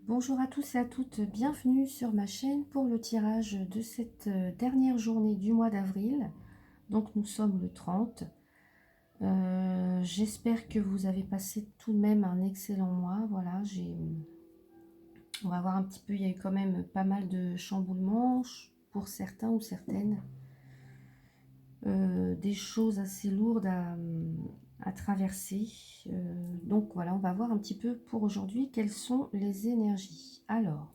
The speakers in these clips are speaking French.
Bonjour à tous et à toutes, bienvenue sur ma chaîne pour le tirage de cette dernière journée du mois d'avril. Donc nous sommes le 30. J'espère que vous avez passé tout de même un excellent mois. Voilà, on va voir un petit peu, il y a eu quand même pas mal de chamboulements pour certains ou certaines. Des choses assez lourdes à traverser. Donc voilà, on va voir un petit peu pour aujourd'hui quelles sont les énergies. Alors,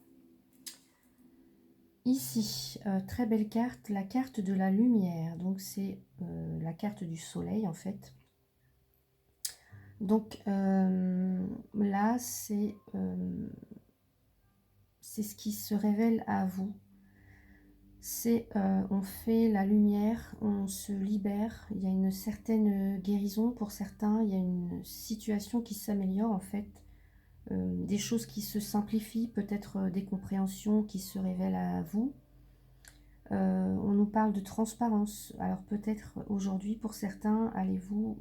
ici, très belle carte, la carte de la lumière. Donc c'est la carte du soleil en fait. Donc là, c'est ce qui se révèle à vous. C'est on fait la lumière, on se libère, il y a une certaine guérison pour certains, il y a une situation qui s'améliore en fait, des choses qui se simplifient, peut-être des compréhensions qui se révèlent à vous. On nous parle de transparence, alors peut-être aujourd'hui pour certains, allez-vous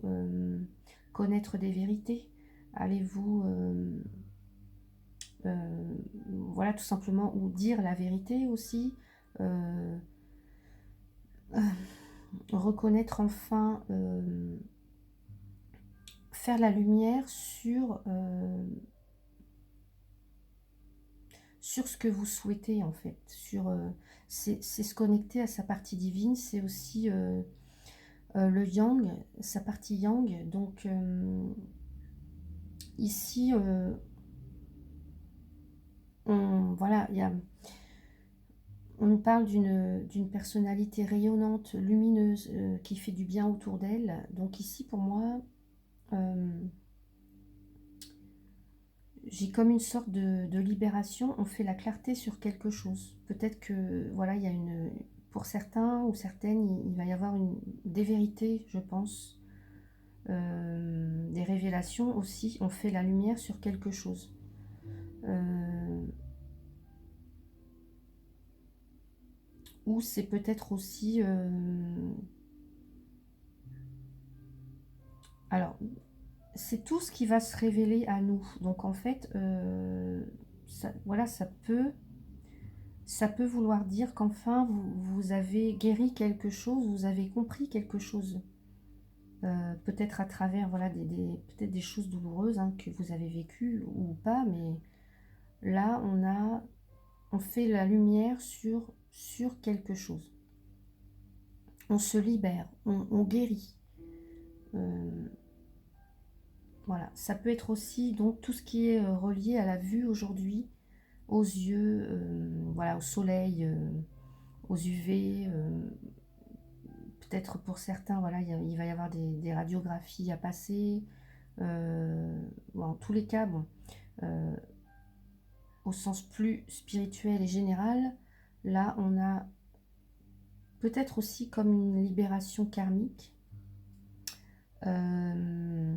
connaître des vérités, allez-vous voilà tout simplement, ou dire la vérité aussi, euh, reconnaître enfin, faire la lumière sur ce que vous souhaitez en fait, c'est se connecter à sa partie divine, c'est aussi le yang, sa partie yang. Donc ici, voilà, on nous parle d'une personnalité rayonnante, lumineuse, qui fait du bien autour d'elle. Donc ici, pour moi, euh, j'ai comme une sorte de libération. On fait la clarté sur quelque chose. Peut-être que, voilà, il y a pour certains ou certaines, il va y avoir des vérités, je pense, des révélations aussi. On fait la lumière sur quelque chose. Ou c'est peut-être aussi... alors, c'est tout ce qui va se révéler à nous. Donc en fait, voilà, ça peut vouloir dire qu'enfin vous avez guéri quelque chose, vous avez compris quelque chose. Peut-être à travers voilà, peut-être des choses douloureuses hein, que vous avez vécues ou pas, mais là on fait la lumière sur quelque chose. On se libère, on guérit. Euh, Voilà, ça peut être aussi donc tout ce qui est relié à la vue aujourd'hui, aux yeux, voilà, au soleil, aux UV. Peut-être pour certains, voilà, il va y avoir des radiographies à passer. Bon, en tous les cas, bon, euh, au sens plus spirituel et général, là, on a peut-être aussi comme une libération karmique. Euh,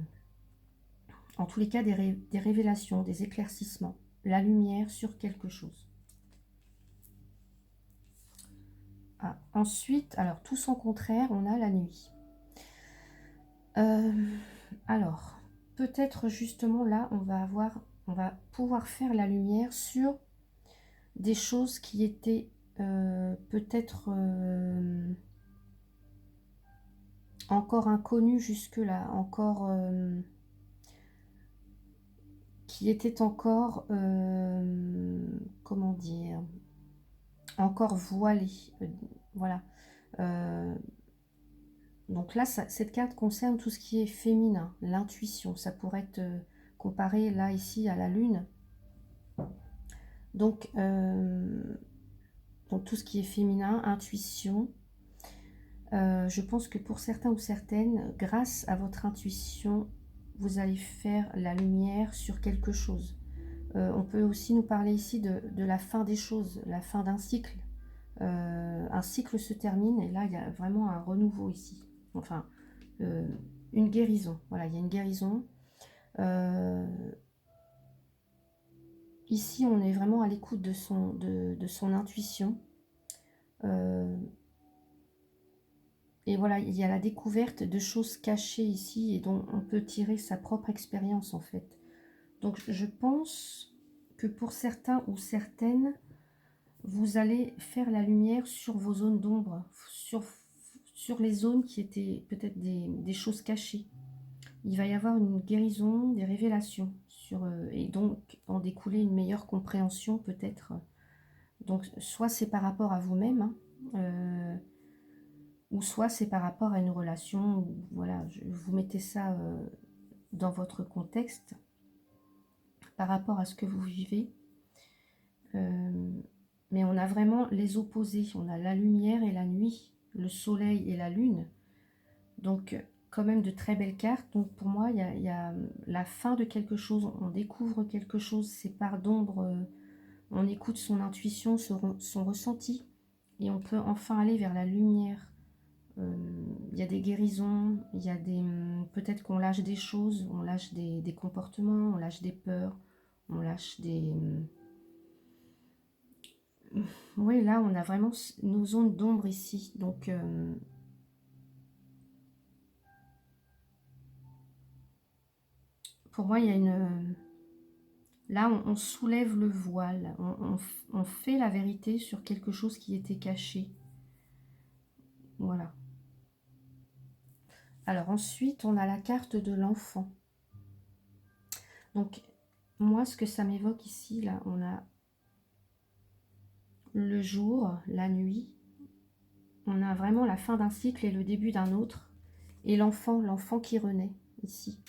En tous les cas, des révélations, des éclaircissements, la lumière sur quelque chose. Ah, ensuite, alors tout son contraire, on a la nuit. Euh, alors, peut-être justement là, on va pouvoir faire la lumière sur des choses qui étaient peut-être encore inconnues jusque-là, encore qui étaient encore, comment dire, encore voilées. Voilà. Euh, donc là, cette carte concerne tout ce qui est féminin, l'intuition. Ça pourrait être comparé là, ici, à la lune. Donc, donc tout ce qui est féminin, intuition. Je pense que pour certains ou certaines, grâce à votre intuition, vous allez faire la lumière sur quelque chose. On peut aussi nous parler ici de la fin des choses, la fin d'un cycle. Un cycle se termine et là, il y a vraiment un renouveau ici. Enfin, euh, une guérison. Voilà, il y a une guérison. Euh, Ici, on est vraiment à l'écoute de son intuition. Euh, et voilà, il y a la découverte de choses cachées ici et dont on peut tirer sa propre expérience en fait. Donc je pense que pour certains ou certaines, vous allez faire la lumière sur vos zones d'ombre, sur les zones qui étaient peut-être des choses cachées. Il va y avoir une guérison, des révélations, et donc en découler une meilleure compréhension peut-être. Donc soit c'est par rapport à vous-même, hein, ou soit c'est par rapport à une relation, voilà, vous mettez ça dans votre contexte, par rapport à ce que vous vivez. Mais on a vraiment les opposés, on a la lumière et la nuit, le soleil et la lune, donc quand même de très belles cartes. Donc pour moi, il y a la fin de quelque chose, on découvre quelque chose, ces parts d'ombre, on écoute son intuition, son ressenti, et on peut enfin aller vers la lumière. Il y a des guérisons, il y a peut-être qu'on lâche des choses, on lâche des comportements, on lâche des peurs, on lâche des... Oui, là, on a vraiment nos zones d'ombre ici. Donc, pour moi, il y a une... Là, on soulève le voile. On fait la vérité sur quelque chose qui était caché. Voilà. Alors, ensuite, on a la carte de l'enfant. Donc, moi, ce que ça m'évoque ici, là, on a le jour, la nuit. On a vraiment la fin d'un cycle et le début d'un autre. Et l'enfant qui renaît, ici.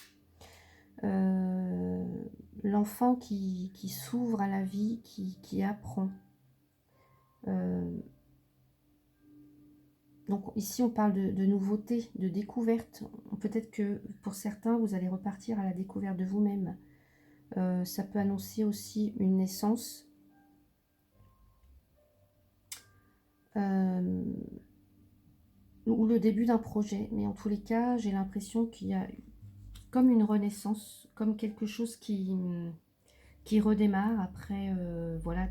L'enfant qui s'ouvre à la vie, qui apprend. Donc ici, on parle de nouveauté, de découverte. Peut-être que pour certains, vous allez repartir à la découverte de vous-même. Ça peut annoncer aussi une naissance. Ou le début d'un projet. Mais en tous les cas, j'ai l'impression qu'il y a comme une renaissance, comme quelque chose qui redémarre après voilà,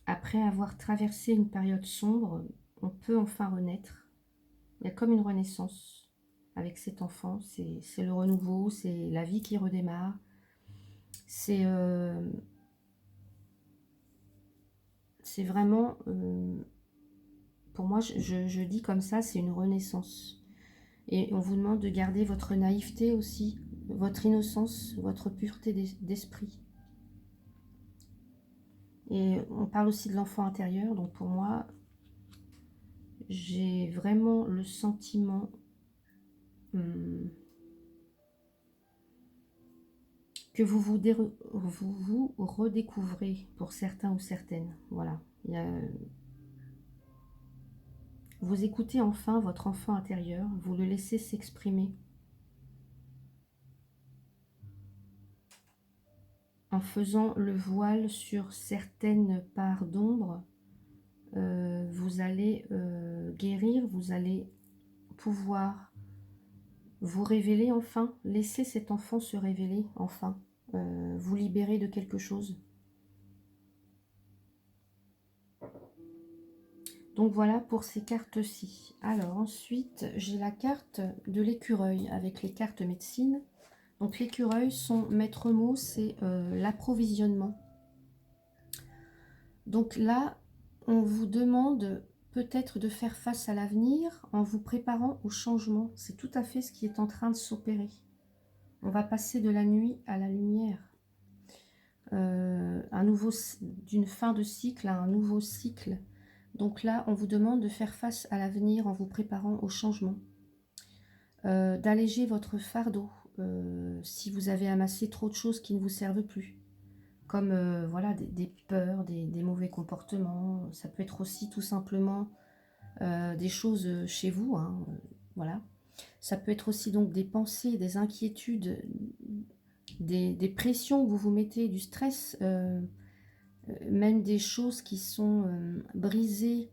après avoir traversé une période sombre, on peut enfin renaître. Il y a comme une renaissance avec cet enfant. C'est le renouveau, c'est la vie qui redémarre. C'est vraiment, pour moi, je dis comme ça, c'est une renaissance. Et on vous demande de garder votre naïveté aussi, votre innocence, votre pureté d'esprit. Et on parle aussi de l'enfant intérieur. Donc pour moi, j'ai vraiment le sentiment que vous redécouvrez pour certains ou certaines. Voilà. Vous écoutez enfin votre enfant intérieur, vous le laissez s'exprimer. En faisant le voile sur certaines parts d'ombre, vous allez guérir, vous allez pouvoir vous révéler enfin, laisser cet enfant se révéler enfin, vous libérer de quelque chose. Donc voilà pour ces cartes-ci. Alors ensuite, j'ai la carte de l'écureuil avec les cartes médecine. Donc l'écureuil, son maître mot, c'est l'approvisionnement. Donc là, on vous demande peut-être de faire face à l'avenir en vous préparant au changement. C'est tout à fait ce qui est en train de s'opérer. On va passer de la nuit à la lumière. D'une fin de cycle à un nouveau cycle. Donc là, on vous demande de faire face à l'avenir en vous préparant au changement. D'alléger votre fardeau si vous avez amassé trop de choses qui ne vous servent plus. Comme voilà, des peurs, des mauvais comportements. Ça peut être aussi tout simplement des choses chez vous. Hein, voilà. Ça peut être aussi donc des pensées, des inquiétudes, des pressions que vous vous mettez, du stress, même des choses qui sont brisées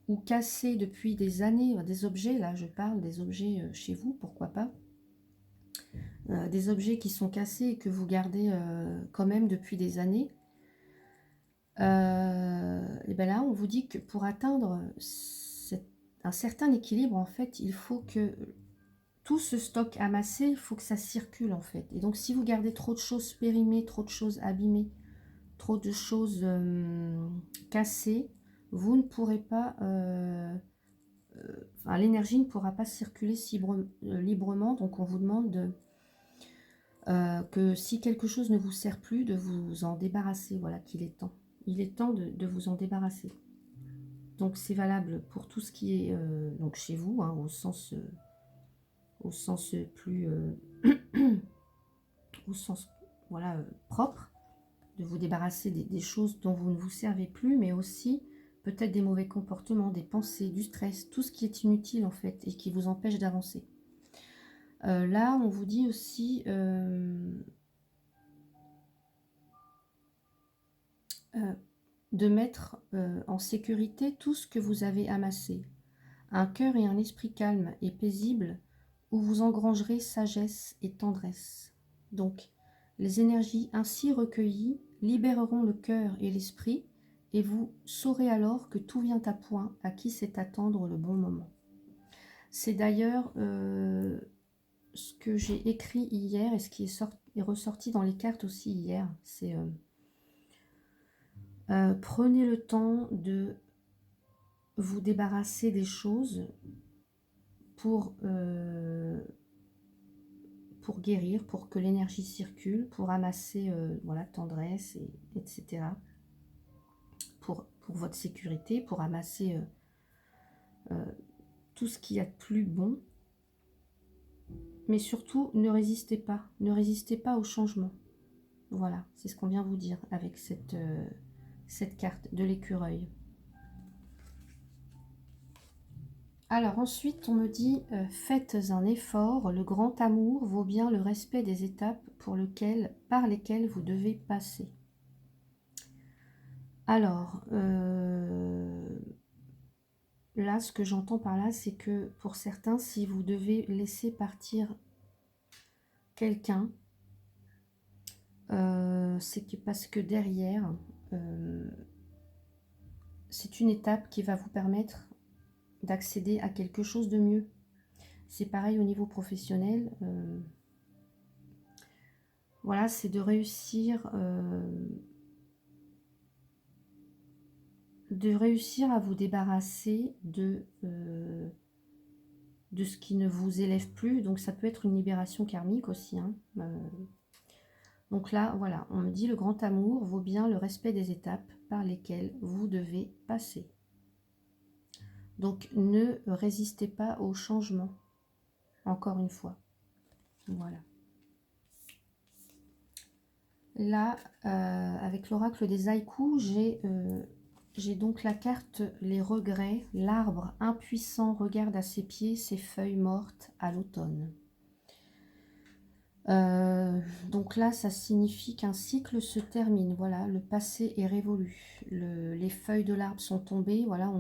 ou cassées depuis des années, des objets, là je parle des objets chez vous, pourquoi pas, des objets qui sont cassés et que vous gardez quand même depuis des années. Et bien là on vous dit que pour atteindre un certain équilibre, en fait, il faut que tout ce stock amassé, il faut que ça circule en fait. Et donc si vous gardez trop de choses périmées, trop de choses abîmées, trop de choses cassées, vous ne pourrez pas, enfin, l'énergie ne pourra pas circuler librement. Donc on vous demande que si quelque chose ne vous sert plus, de vous en débarrasser. Voilà qu'il est temps. Il est temps de vous en débarrasser. Donc c'est valable pour tout ce qui est donc chez vous, hein, au sens plus au sens voilà, propre, de vous débarrasser des choses dont vous ne vous servez plus, mais aussi peut-être des mauvais comportements, des pensées, du stress, tout ce qui est inutile en fait et qui vous empêche d'avancer. Là, on vous dit aussi de mettre en sécurité tout ce que vous avez amassé. Un cœur et un esprit calme et paisible où vous engrangerez sagesse et tendresse. Donc, les énergies ainsi recueillies libéreront le cœur et l'esprit et vous saurez alors que tout vient à point, à qui c'est attendre le bon moment. C'est d'ailleurs ce que j'ai écrit hier et ce qui est ressorti dans les cartes aussi hier. C'est prenez le temps de vous débarrasser des choses pour guérir, pour que l'énergie circule, pour amasser voilà, tendresse, etc. Pour votre sécurité, pour amasser tout ce qu'il y a de plus bon. Mais surtout, ne résistez pas au changement. Voilà, c'est ce qu'on vient vous dire avec cette carte de l'écureuil. Alors ensuite, on me dit, faites un effort, le grand amour vaut bien le respect des étapes par lesquelles vous devez passer. Alors, là, ce que j'entends par là, c'est que pour certains, si vous devez laisser partir quelqu'un, c'est parce que derrière, c'est une étape qui va vous permettre d'accéder à quelque chose de mieux. C'est pareil au niveau professionnel. Voilà, c'est de réussir à vous débarrasser de ce qui ne vous élève plus. Donc ça peut être une libération karmique aussi. Hein. Donc là, voilà, on me dit le grand amour vaut bien le respect des étapes par lesquelles vous devez passer. Donc ne résistez pas au changement, encore une fois. Voilà. Là, avec l'oracle des haïkus, j'ai donc la carte les regrets. L'arbre impuissant regarde à ses pieds ses feuilles mortes à l'automne. Donc là, ça signifie qu'un cycle se termine. Voilà, le passé est révolu. Les feuilles de l'arbre sont tombées. Voilà,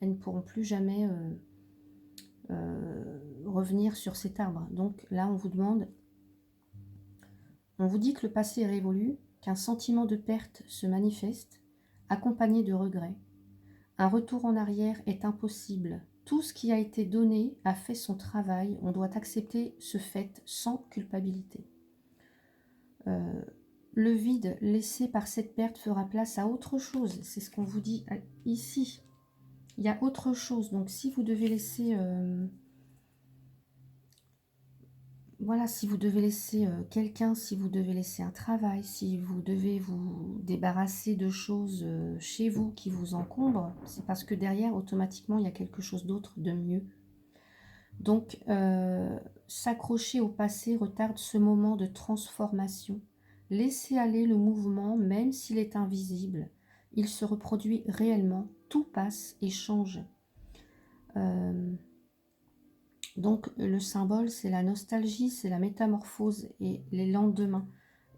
elles ne pourront plus jamais revenir sur cet arbre. Donc là, on vous dit que le passé est révolu, qu'un sentiment de perte se manifeste, accompagné de regrets. Un retour en arrière est impossible. Tout ce qui a été donné a fait son travail. On doit accepter ce fait sans culpabilité. Le vide laissé par cette perte fera place à autre chose. C'est ce qu'on vous dit ici. Il y a autre chose. Donc si vous devez laisser... voilà, si vous devez laisser quelqu'un, si vous devez laisser un travail, si vous devez vous débarrasser de choses chez vous qui vous encombrent, c'est parce que derrière, automatiquement, il y a quelque chose d'autre de mieux. Donc, s'accrocher au passé retarde ce moment de transformation. Laissez aller le mouvement, même s'il est invisible. Il se reproduit réellement. Tout passe et change. Donc le symbole, c'est la nostalgie, c'est la métamorphose et les lendemains.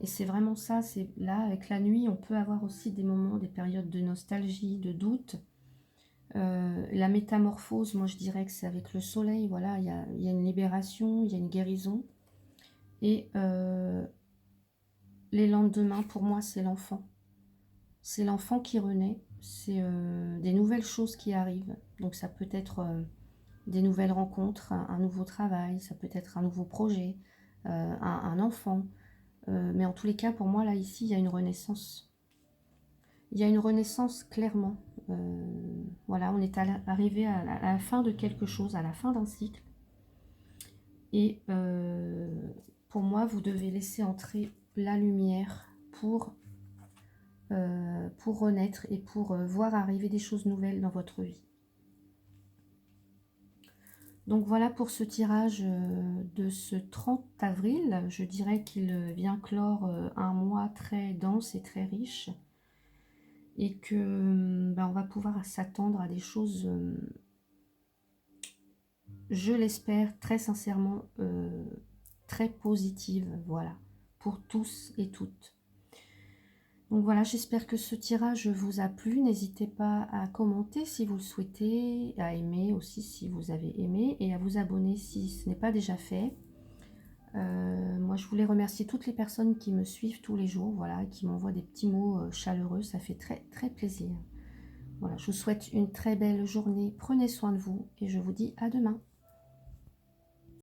Et c'est vraiment ça, c'est là, avec la nuit, on peut avoir aussi des moments, des périodes de nostalgie, de doute. La métamorphose, moi je dirais que c'est avec le soleil, voilà, il y a une libération, il y a une guérison. Et les lendemains, pour moi, c'est l'enfant. C'est l'enfant qui renaît, c'est des nouvelles choses qui arrivent. Donc ça peut être des nouvelles rencontres, un nouveau travail, ça peut être un nouveau projet, un enfant. Mais en tous les cas, pour moi, là, ici, il y a une renaissance. Il y a une renaissance, clairement. Voilà, on est arrivé à la fin de quelque chose, à la fin d'un cycle. Et pour moi, vous devez laisser entrer la lumière pour renaître et pour voir arriver des choses nouvelles dans votre vie. Donc voilà pour ce tirage de ce 30 avril. Je dirais qu'il vient clore un mois très dense et très riche. Et que on va pouvoir s'attendre à des choses, je l'espère très sincèrement, très positives, voilà, pour tous et toutes. Donc voilà, j'espère que ce tirage vous a plu. N'hésitez pas à commenter si vous le souhaitez, à aimer aussi si vous avez aimé, et à vous abonner si ce n'est pas déjà fait. Moi, je voulais remercier toutes les personnes qui me suivent tous les jours, voilà, qui m'envoient des petits mots chaleureux, ça fait très très plaisir. Voilà, je vous souhaite une très belle journée, prenez soin de vous et je vous dis à demain.